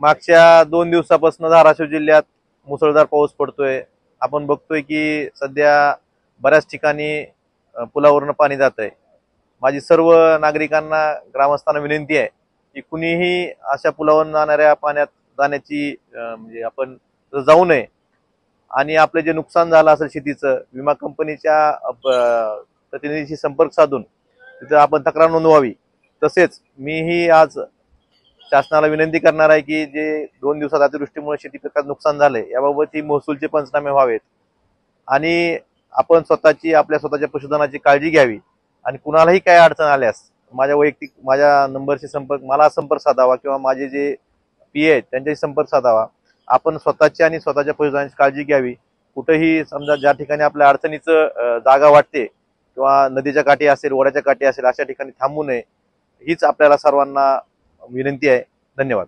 मागच्या 2 दिवसापासून धाराशिव जिल्ह्यात मुसळधार पाऊस पडतोय। आपण बघतोय की सध्या बऱ्याच ठिकाणी पुलावरून पाणी जात आहे। माझी सर्व नागरिकांना ग्रामस्थांना विनंती आहे की कुणीही अशा पुलावरून जाणाऱ्या पाण्यात जाण्याची म्हणजे आपण जाऊ नये आणि आपले जे नुकसान झालं असेल शेतीचं विमा कंपनीच्या प्रतिनिधीशी संपर्क साधून तिथे आपण तक्रार नोंदवावी। तसेच मीही आज शासनाला विनंती करणार आहे की जे 2 दिवसात अतिवृष्टीमुळे शेती पिकाचं नुकसान झालंय याबाबत ही महसूलचे पंचनामे व्हावेत आणि आपण आपल्या स्वतःच्या पशुधनाची काळजी घ्यावी आणि कुणालाही काही अडचण आल्यास माझ्या नंबरशी संपर्क साधावा किंवा माझे जे पीए आहेत त्यांच्याशी संपर्क साधावा। आपण स्वतःची आणि स्वतःच्या पशुधनाची काळजी घ्यावी। कुठेही समजा ज्या ठिकाणी आपल्या अडचणीचं जागा वाटते किंवा नदीच्या काठी असेल ओढ्याच्या काठी असेल अशा ठिकाणी थांबू नये हीच आपल्याला सर्वांना विनंती आहे। धन्यवाद।